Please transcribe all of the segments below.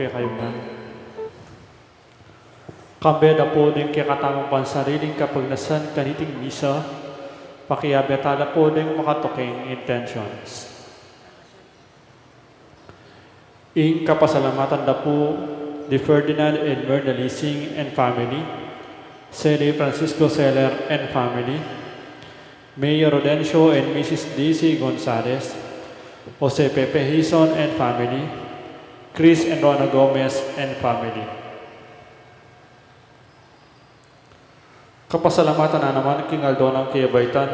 kay kayo man. Kambeda po din kaya katamang pansariling kapag nasan kaniting misa, pakiabetala po din makatuking intentions. In kapasalamatan na po the Ferdinand and Myrna Lising and family, Sede Francisco Seller and family, Mayor Rodencio and Mrs. D.C. Gonzalez, Jose Pepe Hison and family, Chris and Rona Gomez and family. Kapasalamatan na naman King Aldonang Kiyabaitan,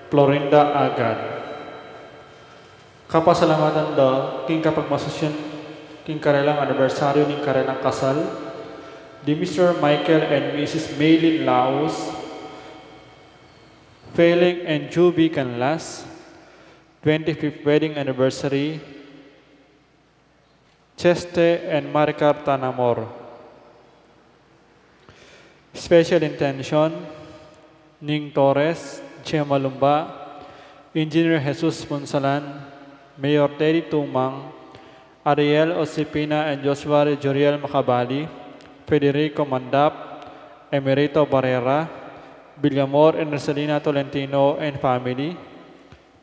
Florinda Agad. Kapasalamatan da King kapagmasasyan King karelang anibersaryo ng karelang kasal, di Mr. Michael and Mrs. Maylin Laos, Feling and Juby Canlas, 25th wedding anniversary, Cheste and Maricar Tanamor. Special intention, Ning Torres, Chema Lumba, Engineer Jesus Punsalan, Mayor Teddy Tumang, Ariel Osipina and Joshua Joriel Macabali, Federico Mandap, Emerito Barrera, Villamor and Rosalina Tolentino and family,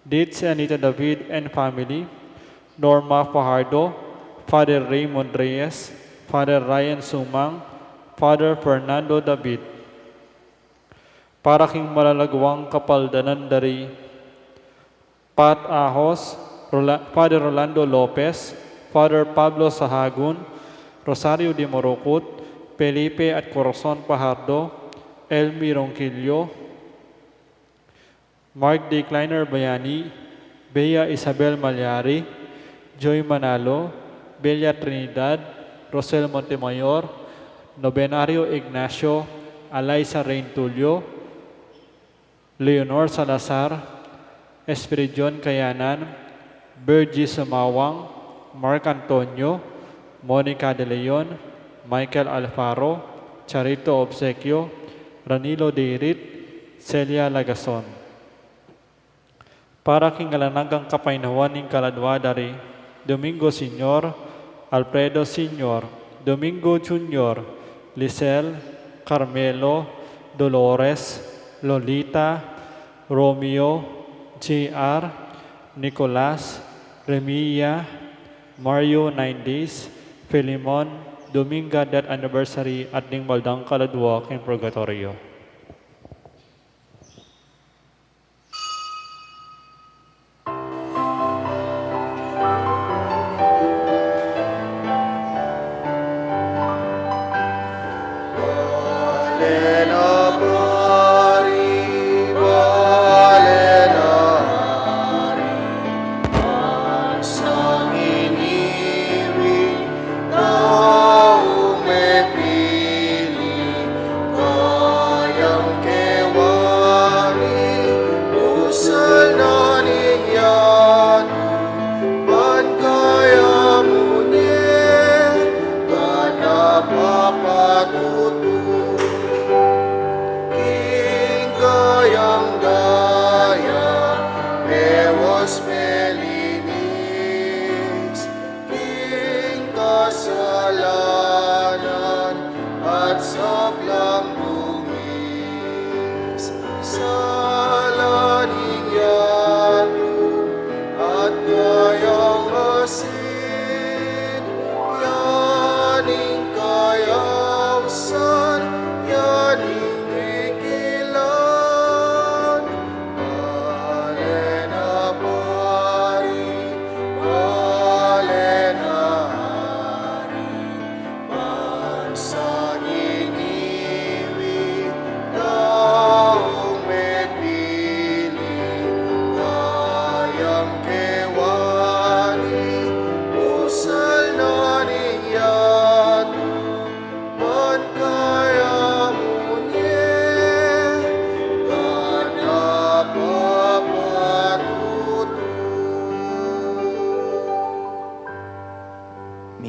Ditz and Anita David and family, Norma Fajardo, Father Raymond Reyes, Father Ryan Sumang, Father Fernando David. Para king malalagwang kapaldanan dari Pat Ahos, Father Rolando Lopez, Father Pablo Sahagun, Rosario de Morocot, Felipe at Corazon Pajardo, Elmi Ronquillo, Mark D. Kleiner Bayani, Bea Isabel Malyari, Joy Manalo, Bella Trinidad, Rosel Montemayor, Novenario Ignacio, Alaysa Rain Tulio, Leonor Salazar, Espiridion Kayanan, Bergie Sumawang, Mark Antonio, Monica De Leon, Michael Alfaro, Charito Obsequio, Ranilo Deirit, Celia Lagason. Para kingalanagang kapainawan ng kaladwa dari Domingo Senior, Alfredo Senior, Domingo Junior, Lisel, Carmelo, Dolores, Lolita, Romeo, JR, Nicolas, Remia, Mario 9 Days, Filimon, Dominga Death Anniversary at Ning Maldang Kaladwa king Purgatorio.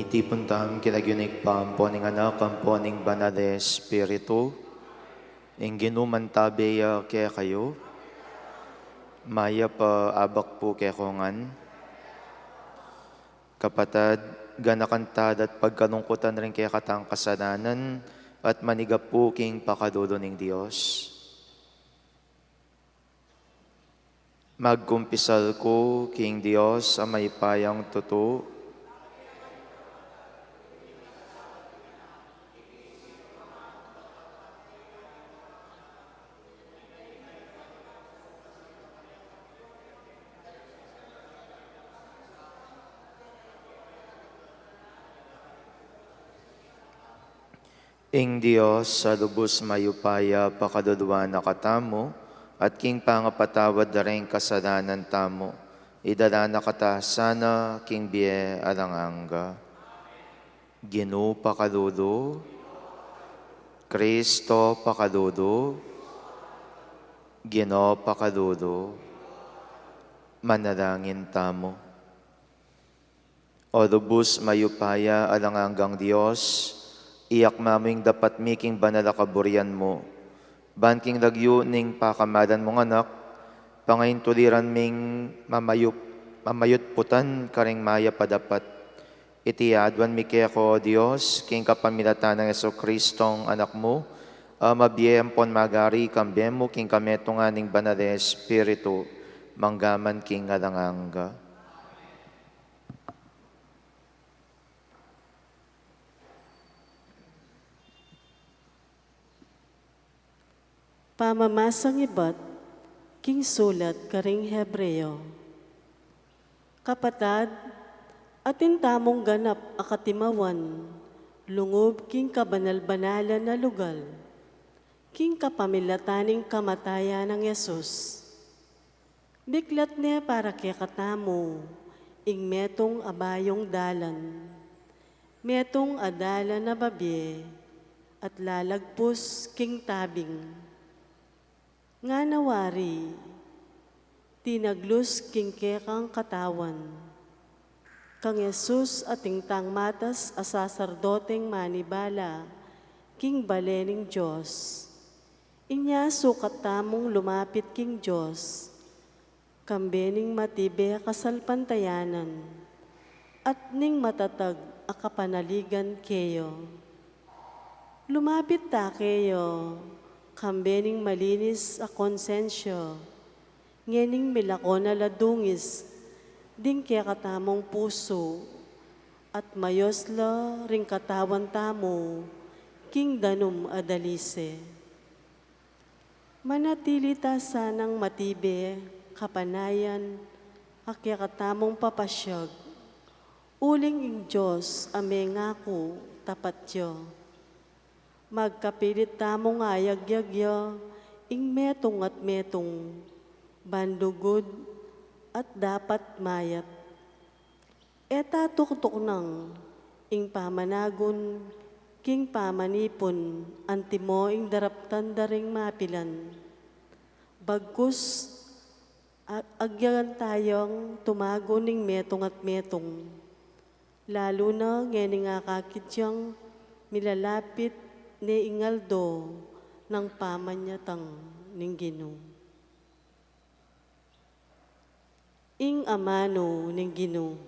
Iti puntam kinagyunig pampo ning anak kampo ning banal na Espiritu, ing ginumantabeya kaya kayo, maya pa abak po kaya kongan, kapatad, ganakantad at pagkalungkutan rin kaya katang kasalanan, at manigap po king pakadulo ng Diyos. Magkumpisal ko, King Diyos, ang may payang totoo, ing Diyos sa lubos mayupaya pakadudwa na katamo, at king pangapatawad na rin kasalanan tamo. Idala na kata sana king biye alanganga. Ginoo pakadudo, Kristo pakadudo, Ginoo pakadudo, manalangin tamo. O lubos mayupaya alangangang Diyos, iyak maming dapat miking banalakaburian mo. Banking lagyo ning pakamadan mong anak, pangayin tuliran ming mamayut putan karing maya padapat. Itiadwan mi kaya ko, Diyos, king kapamilatan ng Yeso Kristong anak mo, mabiyempon magari kambemo king kameto nga ning banal Espiritu, manggaman king alanganga. Pamamasang iba't king sulat karing Hebreo. Kapatad, atin tamong ganap akatimawan, lungob king kabanal-banalan na lugal, king kapamilataning kamatayan ng Yesus. Biklat niya para kaya katamo, ing metong abayong dalan, metong adala na babye, at lalagpus king tabing. Nga nawari, tinaglus king kekang katawan. Kang Yesus ating tangmatas asasardoteng manibala, king balening Diyos. Inya sukat tamong lumapit king Diyos, kambening matibe kasalpantayanan, at ning matatag akapanaligan keyo. Lumapit ta keyo, kambening malinis a konsensyo, ngening milako na ladungis, ding kaya katamong puso, at mayosla ring katawan tamo, king danum adalise. Manatili ta sanang matibe, kapanayan, akya katamong papasyag, uling ing Diyos ame ngako tapatyo. Magkapilit tamong ayagyagya, ing metong at metong, bandugod at dapat mayat. Eta tuktok nang, ing pamanagon, king pamanipon, antimo ing daraptan daring mapilan. Bagkus, agyagan tayong tumago ning metong at metong, lalo na ngening akakityang milalapit ni ingaldo ng pamanyatang ning Ginoo. Ing amano ning Ginoo.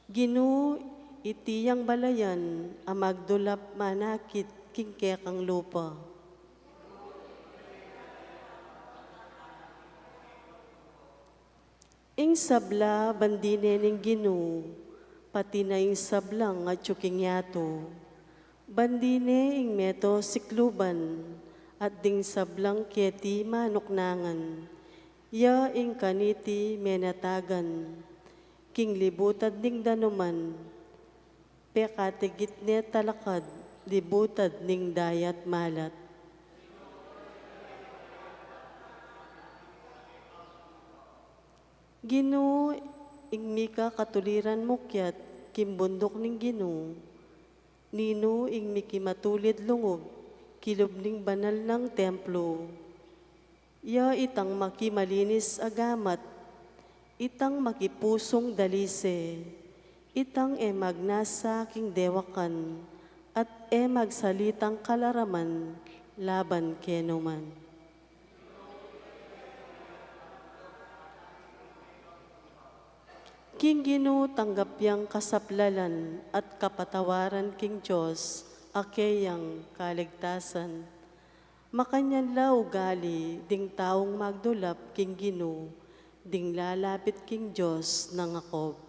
Ginoo itiyang balayan amagdulap manakit king kekang lupa. Ing sabla bandine ning Ginoo, pati na ing sablang at tsuking yato. Bandine ing meto sikluban, at ding sablang keti manuknangan, ya ing kaniti menatagan, king libutad ning danuman, pekatigit ne talakad, libutad ning dayat malat. Ginoo ing mika katuliran mukyat, kimbundok ning Ginoo, nino ing mikimatulid lungob, kilob ning banal ng templo. Ya itang makimalinis agamat, itang makipusong dalise, itang magnasa king dewakan, at magsalitang kalaraman, laban kenuman. King Gino tanggap yang kasaplalan at kapatawaran King Diyos, akeyang kaligtasan. Makanyan la ugali, ding taong magdulap King Gino, ding lalapit King Diyos ng akob.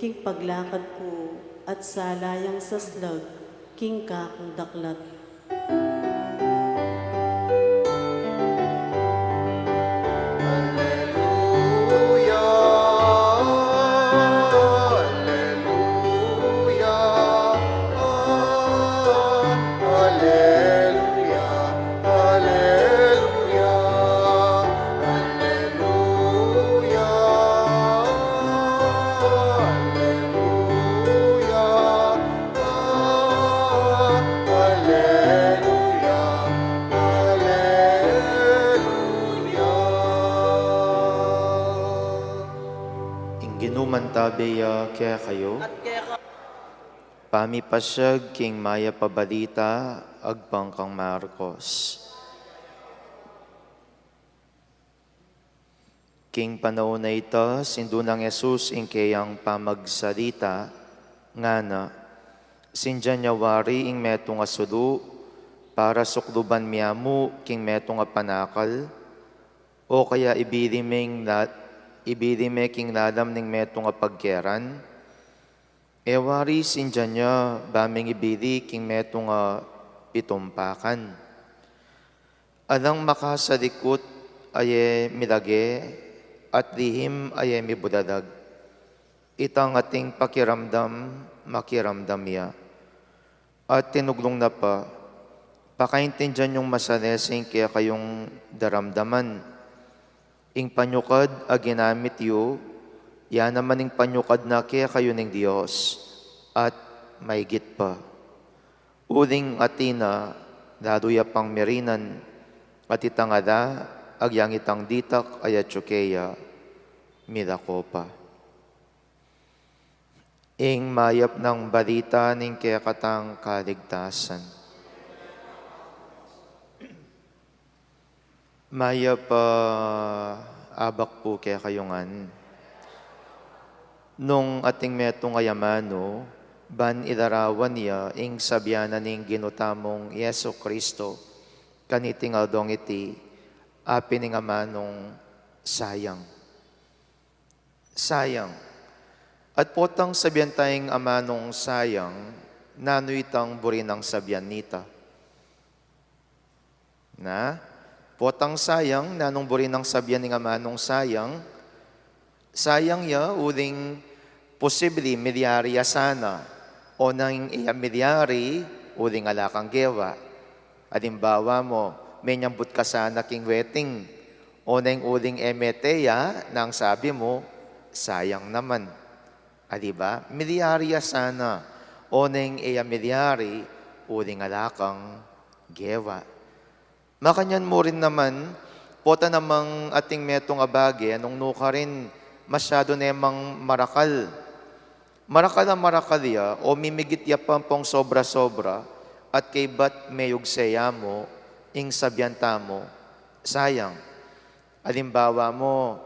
King paglakad ko at salayang saslag, king kakong daklat. Ginumantabeya kaya kayo. Pamipasyag king maya pabalita agpang kang Marcos. King panahon na ito, sindunang Jesus ing kayang pamagsalita, nga na, sindyan niya wari ing metong asulu, para sukduban miyamu king metong panakal, o kaya ibirime king lalam ning metong pagkeran, ewari sindyan niya baming ibiri king metong pitumpakan. Alang makasalikot aye milage, at lihim ay mibudadag. Itang ating pakiramdam, makiramdam ya. At tinuglong na pa, pakaintindihan yung masalesing kaya kayong daramdaman. Ing panyukad a ginamit yu, yan naman ing panyukad na kaya kayo ng Diyos. At maigit pa. Uling atina, daduya pang merinan, at itangada, agyang itang ditak ayatsukeya, milakopa. Ing mayap ng balita ning kaya katang kaligtasan. Mayap abak po kaya kayongan. Nung ating metong ayamano, ban ilarawan niya ing sabyanan ning ginutamong Yeso Kristo, kaniting aldong iti, apining amanong sayang. Sayang. At potang sabyan tayong amanong sayang, nano itang buri ng sabyan nita. Na? Potang sayang, nanong buri ng sabyan ng amanong sayang, sayang ya, uling posible milyari sana, o nang iya milyari, uling alakang gewa. Alimbawa mo, may nyambut ka sana king wedding, o nang uling emeteya, nang sabi mo, sayang naman. Adiba? Milyari sana, o nang iya milyari, uling alakang gewa. Makanyan mo rin naman, pota namang ating metong abage, anong nuka rin, masyado nemang marakal. Marakal ang marakal ya, o mimigit ya pampong sobra-sobra, at kay ba't mayug seya mo, ing sabyanta mo, sayang. Alimbawa mo,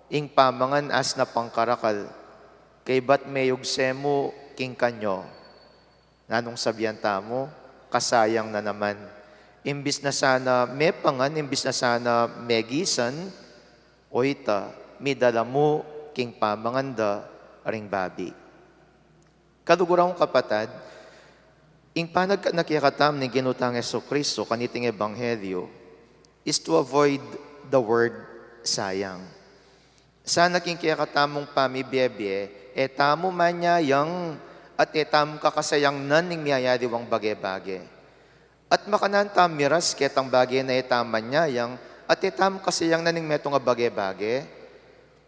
ing pamangan as na pangkarakal, kay ba't mayug se mo, king kanyo, nanong sabyanta mo, kasayang na naman. Imbis na sana may pangan, imbis na sana megisan, o ita, midala mo, king pamanganda, ring babi. Kalugurang kapatad, ing panag nakikatam ni ginutang Yeso Kristo kaniting ebanghelyo is to avoid the word sayang. Sana king kiyakatamong pamibiyebye, etamo manyayang at etam kakasayang nan ning miyayadiwang bage-bage. At makanantam miras ketang bagay na etaman niya yang at etam kasayang naning metong bage-bage,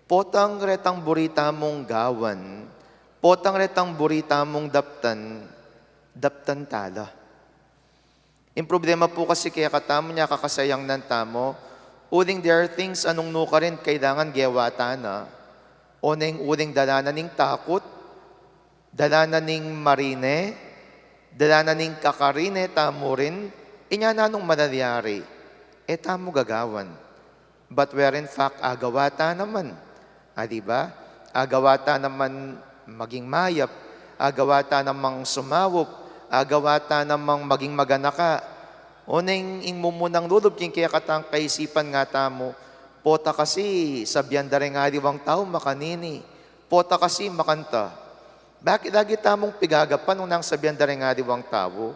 potang retang burita mong gawan, potang retang burita mong daptan tala. Yung problema po kasi kaya katamo niya kakasayang ng tamo, uling there are things anong nuka rin kailangan gewata na, o na yung uling dalanan ning takot, dalanan ning marine, dalanan ning kakarine, tamo rin, inya na nung manalyari, tamo gagawan. But where in fact, agawata naman. Diba? Agawata naman maging mayap, agawata namang sumawop, agawata namang maging maganaka. O nang ingmumunang lulub, king kaya katang kaisipan nga tamo, pota kasi sabyan da rin nga diwang tao makanini, pota kasi makanta. Bakit lagi tamong pigagapan nung nang sabyan da rin nga diwang tao?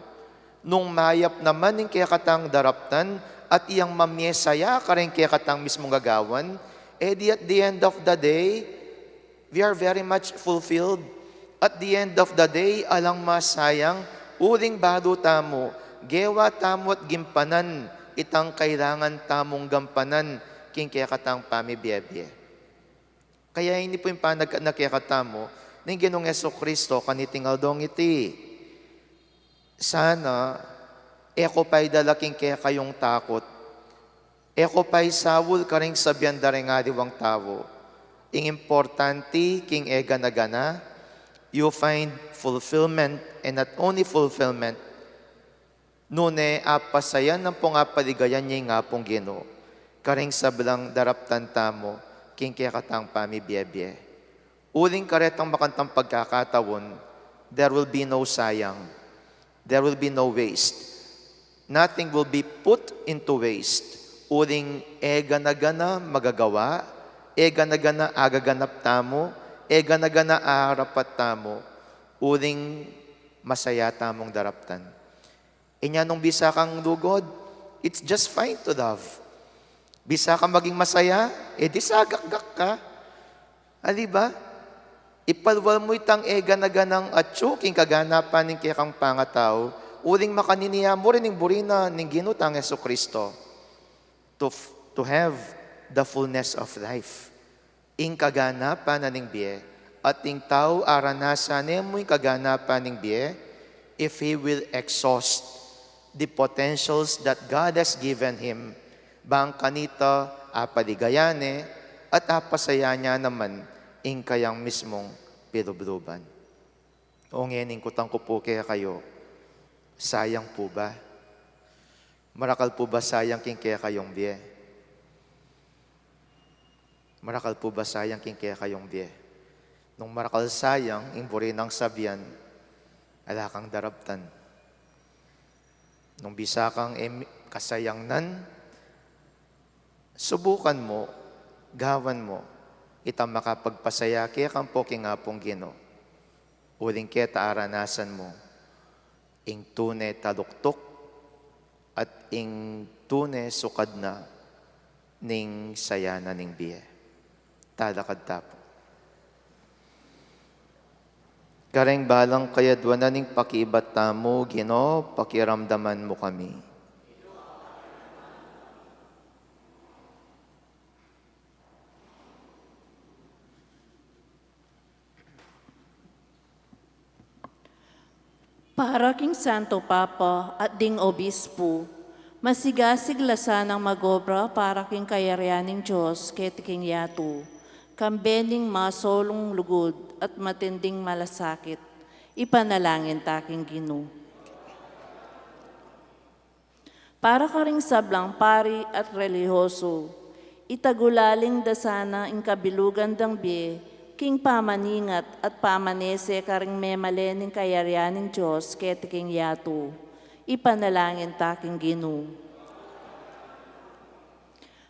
Nung mayap naman yung kaya katang daraptan, at iyang mamyesaya ka rin kaya katang mismong gagawan, di at the end of the day, we are very much fulfilled. At the end of the day, alang masayang, uling bado tamo, gewa tamo at gimpanan, itang kailangan tamong gampanan, king kaya katang pamibiyebye. Kaya hindi po yung nakikatamo, ng Ginoong Jesucristo, kanitingal dong iti. Sana, eko pa'y dalaking kaya kayong takot, eko pa'y sawul ka rin sabyan da rin nga diwang tao. Ing importante, king ega na gana, you find fulfillment, and not only fulfillment, nune apasayan ng pong apaligayan niya nga pong Ginoo. Karing sablang daraptan tamo, king kaya katang pamibiyebye. Uling karetang makantang pagkakatawon, there will be no sayang. There will be no waste. Nothing will be put into waste. Uling ega na gana magagawa, ega na gana agaganap tamo, ega na gana aarapat tamo, uling masaya tamong daraptan. Inya nung bisa kang lugod, it's just fine to love. Bisa kang maging masaya, di sagak-gak ka. Diba? Ipalwal mo itang ega na ganang atsuking kaganapan ng kaya kang pangataw, uling makaniniya mo rin ng burina ng ginutang Jesucristo to have the fullness of life. Ing kaganapan na ning biye, at ing tao aranasan mo yung kaganapan ning biye, if he will exhaust the potentials that God has given him, bang kanita apaligayane at apasaya niya naman ing kayang mismong pilubluban. O ngening kutang ko po kaya kayo, sayang po ba? Marakal po ba sayang king kaya kayong biye? Marakal po ba sayang king kaya kayong biye? Nung marakal sayang, imburi ng sabyan, ala kang darabtan. Nung bisa kang kasayangnan, subukan mo, gawan mo, itang makapagpasaya kaya kang poking nga pong Ginoo. Uling kaya taaranasan mo, ing tune taluktok at ing tune sukad na ning saya na ning biye. Talakad tapo. Kareng balang kayadwa na ning pakiibat tamo, Ginoo, pakiramdaman mo kami. Para king Santo Papa at ding Obispo, masigasig lasan ang magobra para king kayarianing Diyos ketiking yato, kambening masolong lugod at matinding malasakit, ipanalangin taking Ginoo. Para ka ring sablang pari at relihoso, itagulaling dasana ing kabilugan dang biye, king pamaningat at pamanese karing memalening kayarianing Diyos ketiking yato, ipanalangin taking Ginoo.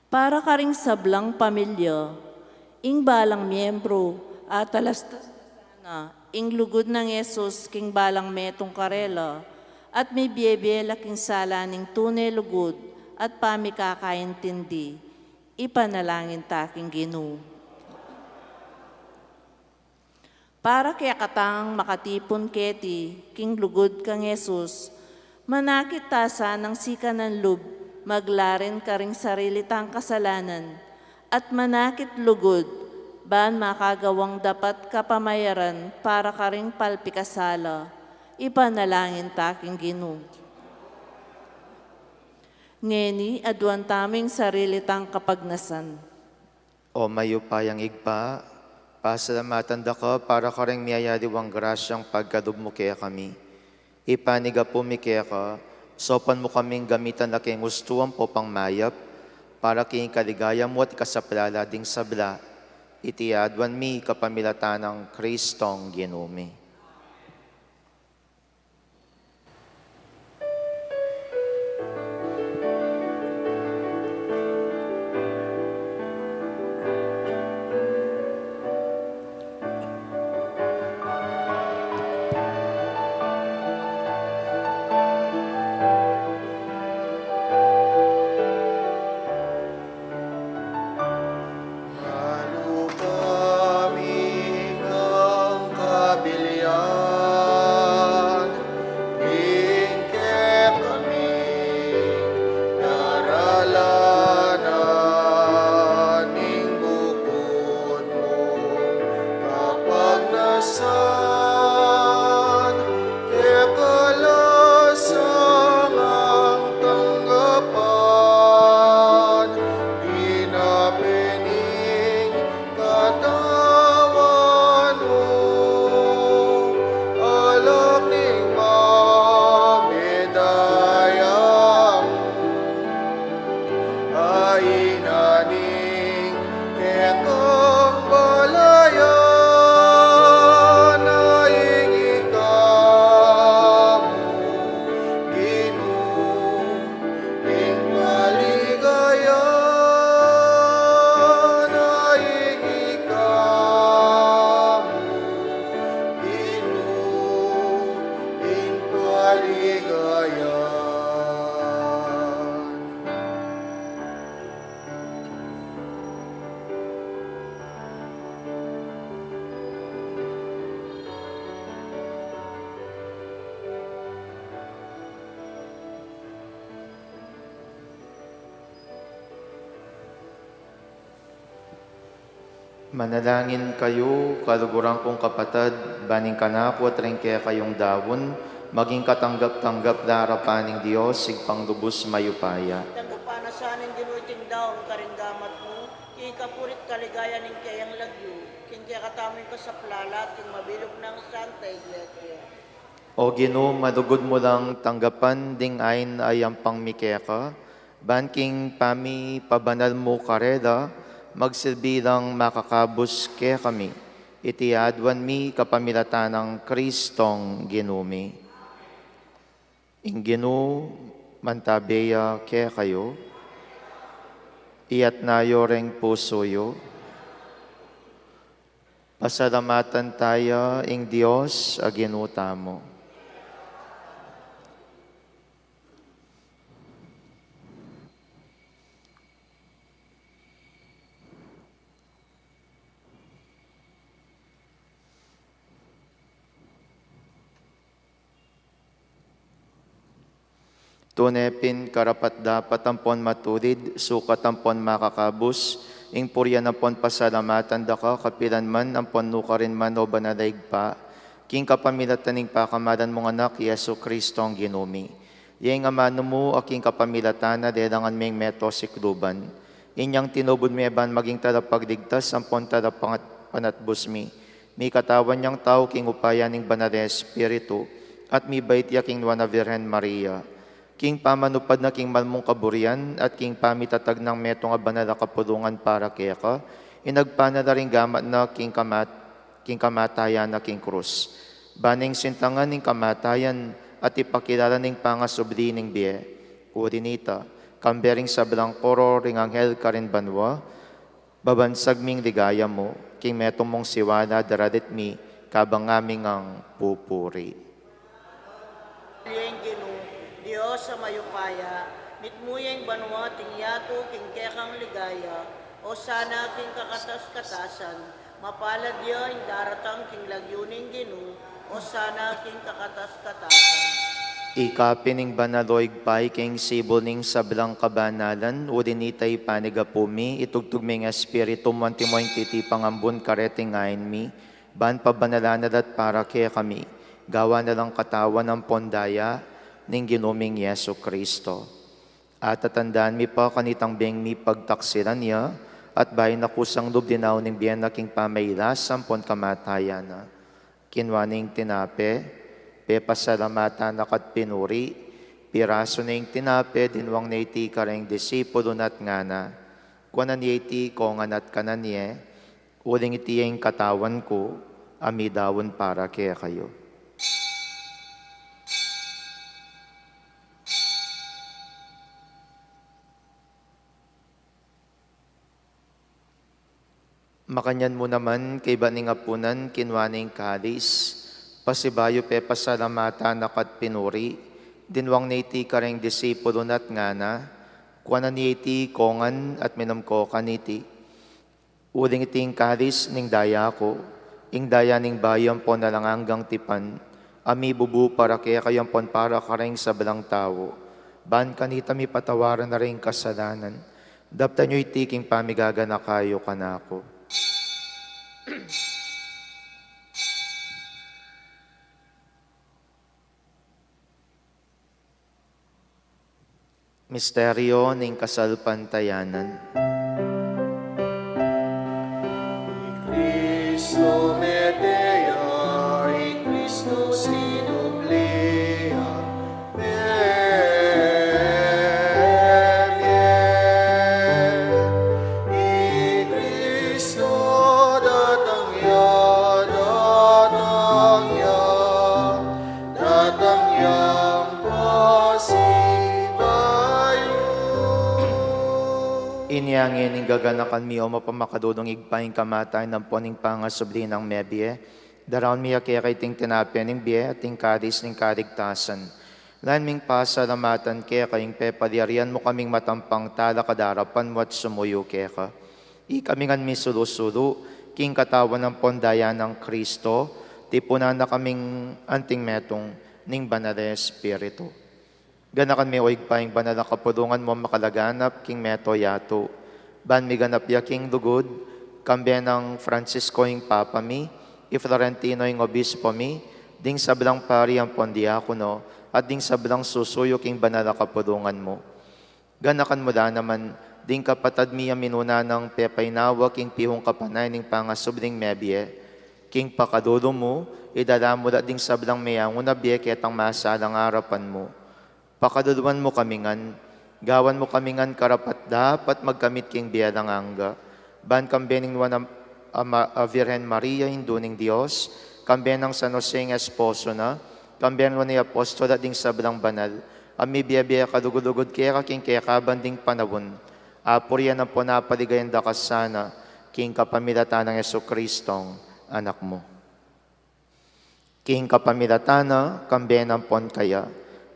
Para karing sablang pamilya, ing balang miyembro at alastas na ing lugod ng Yesus king balang metong karela at may biyebela king sala ning tunay lugod at pamikakaintindi, ipanalangin taking Ginoo. Para kaya katang makatipon keti, king lugod kang Yesus, manakit tasa ng sika ng lub, maglaren ka ring sarili tang kasalanan, at manakit lugod, ban makagawang dapat kapamayaran para ka ring palpikasala, ipanalangin taking Ginoo. ngeni aduan taming sarili tang kapagnasan. O mayupayang igpa, pasalamatan da ka para kareng miyayadiwang grasyang pagkadugmo kaya kami. Ipaniga po mi kaya ka, sopan mo kaming gamitan na kayong gustuan po pang mayap, para kayong kaligaya mo at kasaplala ding sabla, itiadwan mi kapamilatan ng Kristong Ginumi. Manalangin kayo, kaluguran kong kapatid, baning kanako at rin kaya kayong dawon, maging katanggap-tanggap larapan ng Diyos, sigpang lubos mayupaya. Tanggapana sa anin ginuiting daon karinggamat mo, kaya kapurit kaligaya ning kayang lagyo, kaya katamoy ka sa plalat, kaya mabilog ng Santa Iglesia. O Ginoo, madugod mo lang tanggapan ding ayn ay ang pangmikeka, banking pami pabanal mo kareda, magsilbi lang makakabos kaya kami, itiadwan mi kapamilatan ng Kristong Ginumi. Inginu mantabeya kaya kayo, iyat nayo reng pusoyo, pasalamatan tayo ing Diyos aginuta mo. Tunepin karapat dapat ampon matulid, sukat ampon makakabus, ing puryan ampon pasalamatan da ka, kapilan man ampon nukarin man o banadaig pa, king kapamilatan ing pakamadan mong anak, Yesu Kristo ang Ginumi. Yang amano mo, aking kapamilatan na dedangan ming meto si Kluban. Inyang tinubod mi eban maging talapagdigtas, ampon talapanatbus mi. Mi katawan niyang tao, king upayan ing banade Espiritu, at mi bait yaking nuwa na Virgen Maria. King pamanupad na king malmong kaburian at king pamitatag ng metong abanala kapulungan para kaya ka, inagpana na rin gamat na king kamatayan na king krus. Baning sintangan ning kamatayan at ipakilala ning pangasubli ning biye. Urinita, kambering sa blangkoro ring anghel karin banwa, babansag ming ligaya mo, king metong mong siwala daradit mi, kabang aming ang pupuri. Diyos sa mayupaya, mitmuyang banwa tingyato king kekang ligaya, o sana king kakatas-katasan, mapalad niya ing daratang king lagyuning ginu, o sana king kakatas-katasan. Ikapining banaloig pay king sibuling sablang kabanalan, udinitay panigapumi, itugtugming espiritu mantimoing titipang ambun kareting ayn mi, ban pabanalanadat para kaya kami, gawa na lang katawan ng pondaya, ning Ginuming Yesu Kristo. At tatandaan mi pa kanitang beng mi pagtaksiran niya, at bahay na kusang loob dinaw ng biyan na king pamayla, sampon kamatayan na. Kinwaning tinape, pepasalamatan na kat pinuri, piraso na yung tinape, dinwang na iti kareng disipulo nat nga na. Kuanan niya iti kongan at kanan niya, uling iti yung katawan ko, amidawon para kaya kayo. Makanyan mo naman kay baning apunan kinwaning kalis, pasibayo pe pasalamatan nakat pinuri, dinwang na iti kareng disipulo nat nga na, kuanan ni iti kongan at minamko kaniti. Uling iting kalis ning daya ko, ing daya ning bayan po na lang hanggang tipan, ami bubu para kaya kayang pon para kareng sa balang tao, ban kanita mi patawaran na rin kasalanan, dapta nyo itiking pamigaga na kayo kanako. Misteryo ng kasalpantayanan. Cristo Medea, Cristo Sinublea, Cristo datang ya, Inyangin ng gaganakan mi o mapamakadudong igpaing kamatay ng poning pangasubli ng mebye, daraon miya kaya kay ting tinapya ng biye at ting kadis ng kaligtasan. Lan ming pasalamatan kaya kayong pepadiarian mo kaming matampang tala kadarapan mo at sumuyo kaya ka. Ikamingan mi sulu-sulu, king katawan ng pondaya ng Kristo, tipunan na kaming anting metong ning banal Espiritu. Ganakan mi oig paing banal na kapulungan mo makalaganap king meto yato. Ban mi ganap ya king lugod, kambya ng Francisco yung papa mi, i Florentino yung obispo mi, ding sablang pari ang pondiakono, at ding sablang susuyo king banal na kapulungan mo. Ganakan mo da naman, ding kapatad mi ang minuna ng pepaynawa king pihong kapanay ning pangasubling mebye, king pakadulo mo, idala mo da ding sablang mayang unabye ketang masalang harapan mo. Pakaduluan mo kamingan, gawan mo kamingan karapat dapat magkamit king biyalang angga. Ban kambening nuwan a Virgen Maria induning Dios, kambenang San Jose ng esposo na, kambenang ni apostol at ding sablang banal, ami biya kadugudugod kaya king kaya kabanding panawon. Apuryan ang po napaligayan da kasana, king kapamilatan ng Jesucristong anak mo. King kapamilatana, kambenang pon kaya,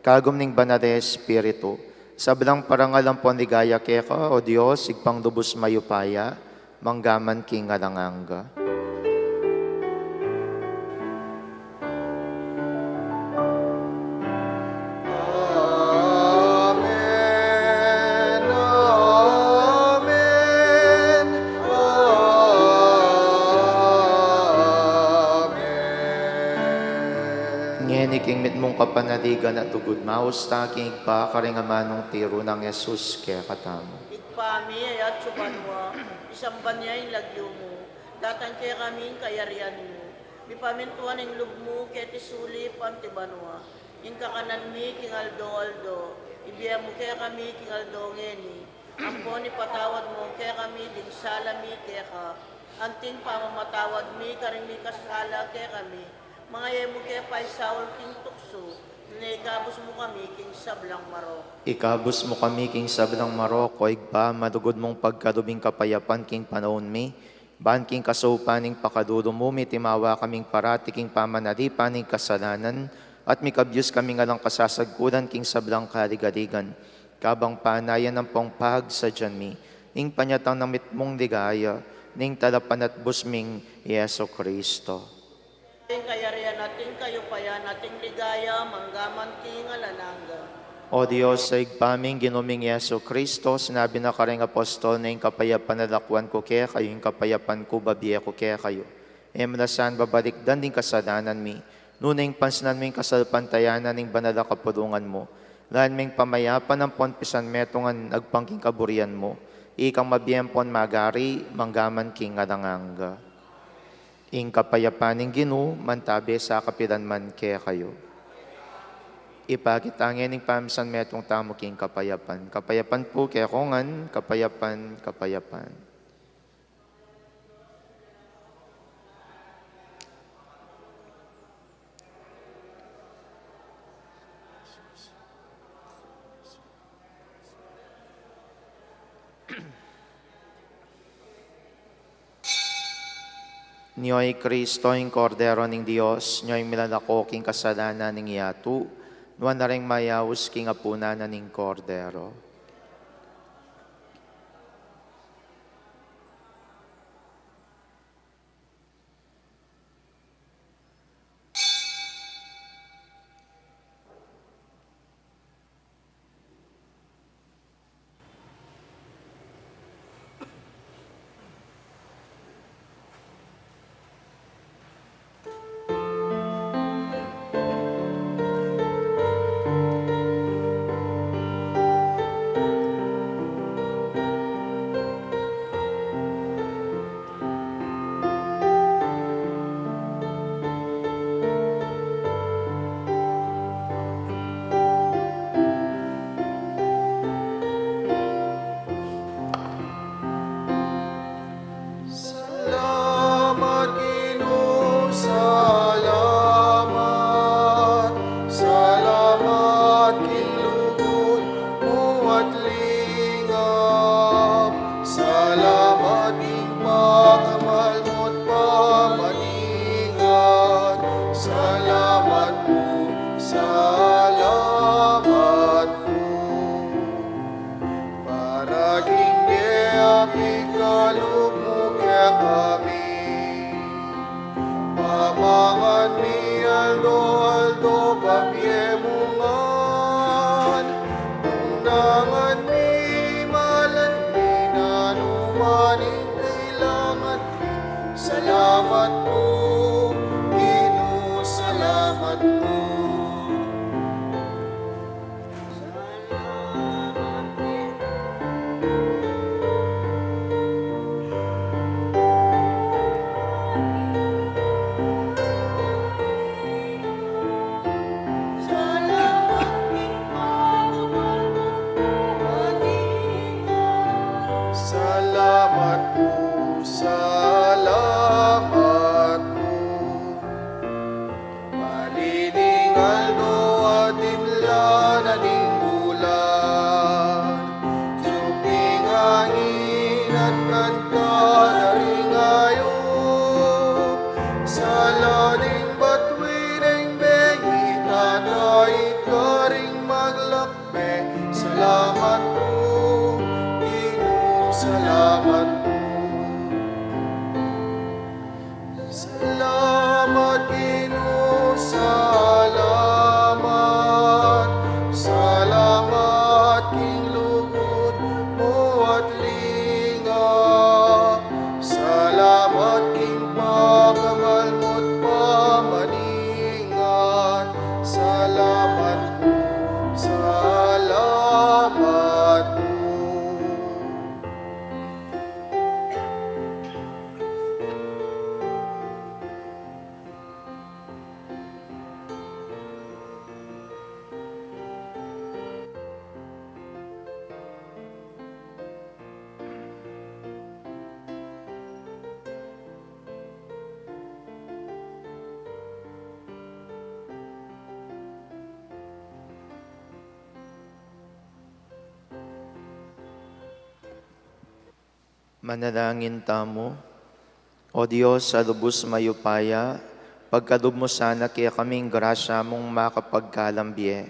kagum ning banal Espiritu, sablang parangalang pon ligaya keka, o Diyos, igpang lubos mayupaya, manggaman king alanganga. Amen, Amen, Amen. Ngeni king mit mong kapanaligan at tugod maus taking pa karingamanong tiro ng Jesus kaya katamo. Ikpami ayat subanwa, isang banya yung lagyo mo, datang kaya kaming kayarian mo. Mipamintuan yung lub mo, kaya tisuli pantibanwa. Yung kakanan mi, king aldo, ibiya mo kaya kami, king aldo ngeni. Ampo ni patawad mo, kaya kami, ding salami kaya ka. Anting pamamatawad mi, karing mi kasala kaya kami. Mga yemo kaya pa'y Saul king tukso, naikabos mo kami, king sablang marok. Ikabos mo kami king sablang Maroko, igpa madugod mong pagkadubing kapayapan king panahon mi, ban king kasupaning pakadudo mo, mitimawa kaming parati king pamanalipan ning kasalanan, at mikabyos kami nga lang kasasagkudan king sablang kaligaligan, kabang panayan ng pongpag sa dyan mi, ning panyatang ng mitmong ligaya, ning talapan at busming Yeso Kristo. Ating kayarian nating kayupayan nating ligaya, manggaman king alananga. O Diyos, sa igpaming ginuming Yeso Kristo, sinabi na karing apostol na yung kapayapan na lakwan ko kaya kayo, yung kapayapan ko babiye ko kaya kayo. Emlasan babalikdan din kasalanan mi, nuna yung pansinan mo yung kasalpantayanan ng banal na kapulungan mo. Lan ming pamayapan ng ponpisan metongan agpangking kaburian mo. Ikang mabiyempon magari, manggaman king adanganga. Ing kapayapaning Ginoo, mantabi sa kapilan man kaya kayo. Ipakitangin ng pamsan metong tamo king kapayapan. Kapayapan po kaya kongan, kapayapan, kapayapan. Niyo'y Kristo, yung kordero ng Diyos, niyo'y milalako king kasalanan ng iyatu, nuwan na rin mayawus king apunanan ng kordero. Salamat, Ginoo, salamat. Salamat, kinlugod mo at lingap. Salamat, ing pagkamal mo't pamaningat. Salamat po, salamat po. Para king ikalog mo kaya kami. Pamangan mi aldo pamyemungan. Unangan mi malan mi nanumaning kailangan mi. Salamat po, Ginoo, salamat po. Salamat po, salamat po. Maliningal do at inlanan ng bulan. Suping hangin at kanta na rin ngayon. Sa laning batuin ang bengit at kahit ka ring maglakbe. Salamat po, salamat po. Salamat, Ginoo, salamat. Salamat, king lugod mo at lingap. Salamat, king pagkamal mo't pamaningat. Salamat po, salamat po. Manalangin tamo. O Diyos, sa lubos mayupaya, pagkalub mo sana kaya kaming grasya mong makapagkalambye.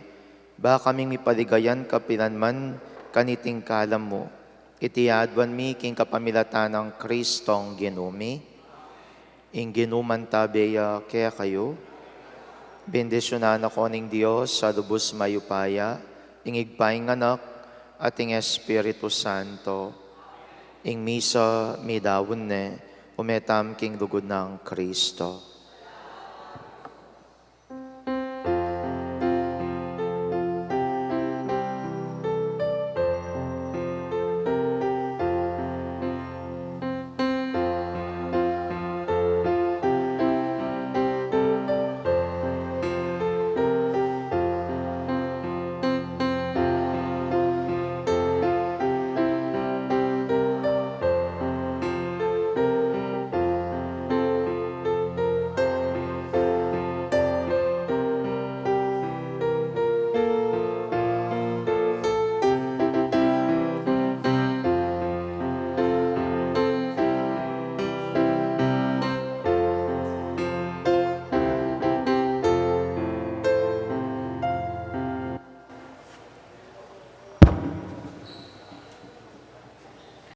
Ba kaming mipaligayan kapilanman kaniting kalam mo. Itiadwan mi king kapamilatan ng Kristong Ginumi. Ing ginuman tabeya kaya kayo. Bendisyonan ako ning Diyos sa lubos mayupaya, ingigpaing anak at ing Espiritu Santo. Ing misa midawon ne, umetam king lugod ng Kristo.